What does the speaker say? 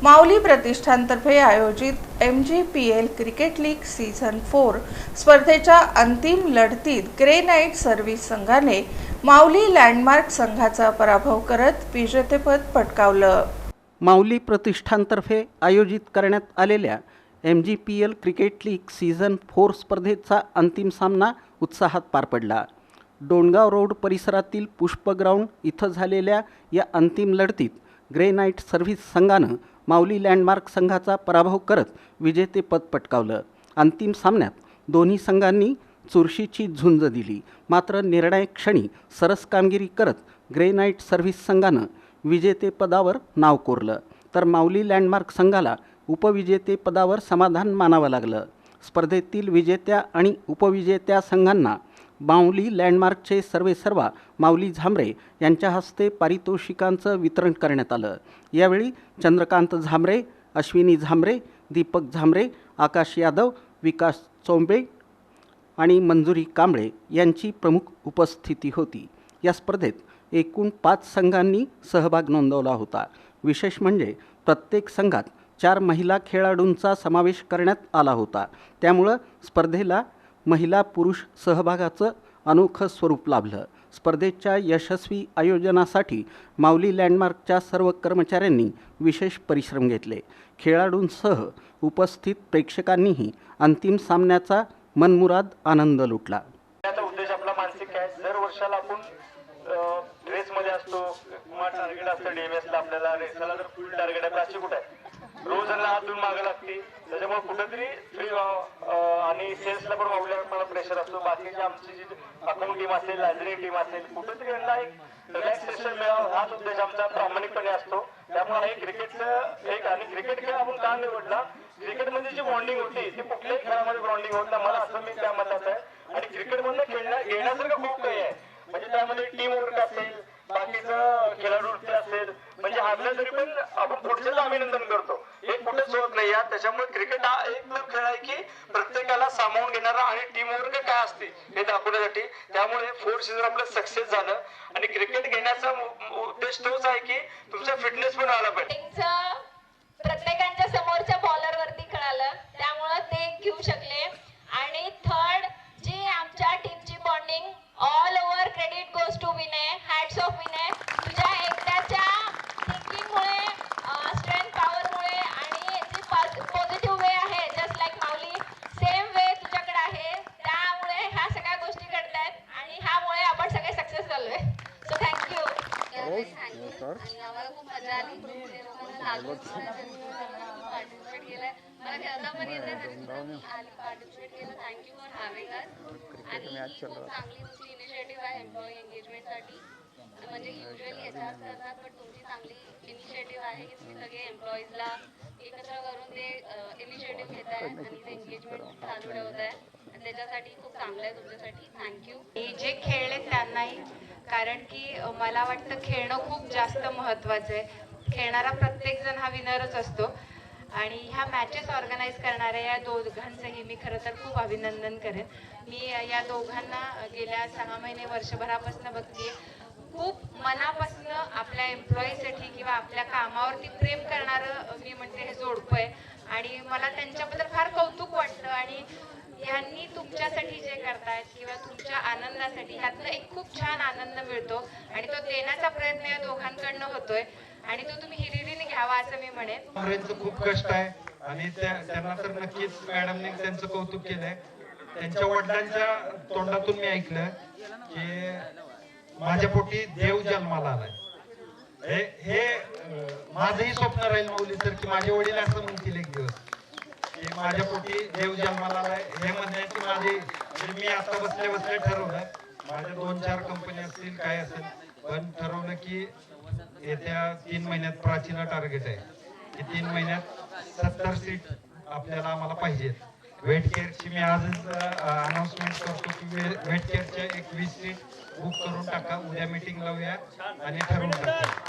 माऊली प्रतिष्ठानतर्फे आयोजित MGPL cricket league season 4 स्पर्धेच्या अंतिम लढतीत ग्रे नाईट सर्व्हिस संघाने माऊली लँडमार्क संघाचा पराभव करत विजेतेपद पटकावलं। माऊली प्रतिष्ठानतर्फे आयोजित करण्यात आलेल्या MGPL क्रिकेट लीग सीझन 4 स्पर्धेचा अंतिम सामना उत्साहात पार पडला। डोणगाव रोड परिसरातील पुष्प ग्राउंड इथं झालेल्या या अंतिम लढतीत ग्रे नाईट सर्व्हिस संघानं माऊली लँडमार्क संघाचा पराभव करत विजेतेपद पटकावलं। अंतिम सामन्यात दोन्ही संघांनी चुरशीची झुंज दिली, मात्र निर्णायक क्षणी सरस कामगिरी करत ग्रे नाईट सर्व्हिस संघानं विजेतेपदावर नाव कोरलं, तर माऊली लँडमार्क संघाला उपविजेतेपदावर समाधान मानावं लागलं। स्पर्धेतील विजेत्या आणि उपविजेत्या संघांना माऊली लँडमार्कचे सर्वेसर्वा माऊली झांबरे यांच्या हस्ते पारितोषिकांचं वितरण करण्यात आलं। यावेळी चंद्रकांत झांबरे, अश्विनी झांबरे, दीपक झांबरे, आकाश यादव, विकास चोंबे आणि मंजुरी कांबळे यांची प्रमुख उपस्थिती होती। या स्पर्धेत एकूण 5 संघांनी सहभाग नोंदवला होता। विशेष म्हणजे प्रत्येक संघात 4 महिला खेळाडूंचा समावेश करण्यात आला होता, त्यामुळं स्पर्धेला महिला पुरुष सहभागाचं अनोखं स्वरूप लाभलं। स्पर्धेच्या यशस्वी आयोजनासाठी माऊली लँडमार्कच्या सर्व कर्मचाऱ्यांनी विशेष परिश्रम घेतले। खेळाडूंसह उपस्थित प्रेक्षकांनीही अंतिम सामन्याचा मनमुराद आनंद लुटला। त्याचा उद्देश आपला मानसिक आहे। दर वर्षाला आपण रेसमध्ये असतो, टार्गेट असतं डीएमएसला, आपल्याला रेसला जर फुल टार्गेट आहे, अशी कुठं आहे रोज हातून मागे लागते, त्याच्यामुळे कुठेतरी फ्री आणि सेल्सला पण मला प्रेशर असतो। बाकीची आमची जी अकाउंट टीम असेल, लायब्ररी टीम असेल, कुठेतरी यांना एक रिलॅक्सेशन मिळावं हाच उद्देश आमचा प्रामाणिकपणे असतो। त्यामुळे क्रिकेटचं एक आणि क्रिकेट खेळ आपण का निवडला, क्रिकेटमध्ये जी बॉन्डिंग होती ती कुठल्याही खेळामध्ये बॉन्डिंग होत नाही, मला असं मी त्या मतात आहे। आणि क्रिकेटमधनं घेण्यासारखं खूप काही आहे, म्हणजे त्यामध्ये टीम वर्क असेल, बाकीचं खेळाडू असेल, म्हणजे आपल्या तरी पण आपण पुढच्याच अभिनंदन करतो, हे कुठेच होत नाही। त्याच्यामुळे क्रिकेट हा एक खेळ आहे की प्रत्येकाला सामावून घेणारा आणि टीम वर्क काय असते हे दाखवण्यासाठी। त्यामुळे 4 सीझन आपलं सक्सेस झालं आणि क्रिकेट घेण्याचा उद्देश तोच आहे की तुमचा फिटनेस पण आला पाहिजे। प्रत्येकाच्या समोरच्या बॉलर वरती खेळालं, त्यामुळे ते घेऊ शकले। आणि थर्ड जी आमच्या टीमची bonding, all over credit goes to Vinay, hats off Vinay. तुझ्या एकट्याच्या थिंकिंगमुळे, स्ट्रेंथ पॉवरमुळे आणि जी पॉझिटिव्ह वे आहे, जस्ट लाईक माऊली सेम वे तुझ्याकडे आहे, त्यामुळे ह्या सगळ्या गोष्टी घडतायत आणि ह्यामुळे आपण सगळे सक्सेस झालोय। So thank you. आणि आम्हाला खूप मजा आली, पार्टिसिपेट केलंय, मला खेळता पण येत नाही, पार्टिसिपेट केलं। थँक्यू फॉर हॅव्हिंग अस। आणि खूप चांगली तुमची इनिशिएटिव्ह आहे एम्प्लॉई एंगेजमेंटसाठी, म्हणजे युजली एचआर करतात, पण तुमची चांगली इनिशिएटिव्ह आहे की तुम्ही सगळे एम्प्लॉईजला एकत्र करून ते इनिशिएटिव्ह घेत आहे आणि ते एंगेजमेंट चालू ठेवत आहे, आणि त्याच्यासाठी खूप चांगलं आहे तुमच्यासाठी। थँक्यू। जे खेळले त्यांनाही, कारण की मला वाटतं खेळणं खूप जास्त महत्त्वाचं आहे। खेळणारा प्रत्येक जण हा विनरच असतो, आणि ह्या मॅचेस ऑर्गनाईज करणाऱ्या या दोघांचंही मी खरं तर खूप अभिनंदन करेन। मी या दोघांना गेल्या 6 महिने वर्षभरापासून बघते, खूप मनापासून आपल्या एम्प्लॉईसाठी किंवा आपल्या कामावरती प्रेम करणारं मी म्हणते हे जोडपं आहे, आणि मला त्यांच्याबद्दल फार कौतुक वाटतं। आणि यांनी तुमच्यासाठी जे करतायत किंवा तुमच्या आनंदासाठी, ह्यातनं एक खूप छान आनंद मिळतो आणि तो देण्याचा प्रयत्न या दोघांकडनं होतोय, आणि तो तुम्ही हिरिरीने घ्यावा असं मी म्हणेन। खूप कष्ट आहे आणि त्यांना तर नक्कीच मॅडमने त्यांचं कौतुक केलंय। त्यांच्या वडिलांच्या तोंडातून मी ऐकलं की माझ्या पोटी देव जन्माला आलाय। हे माझंही स्वप्न राहील माऊली सर की माझे वडील असं म्हणतील एक दिवस की माझ्या पोटी देव जन्माला आलाय। हे म्हणण्याची माझी, मी आता बसल्या ठरवलं, माझ्या 2-4 कंपनी असतील काय असेल, पण ठरवलं की येत्या 3 महिन्यात प्राचीला टार्गेट आहे की 3 महिन्यात 70 सीट आम्हाला पाहिजेत। वेट केअरची मी आजच अनाउन्समेंट करतो की वेट केअरचे एक 20 सीट बुक करून टाका, उद्या मीटिंग लावूया आणि ठरवून टाकूया।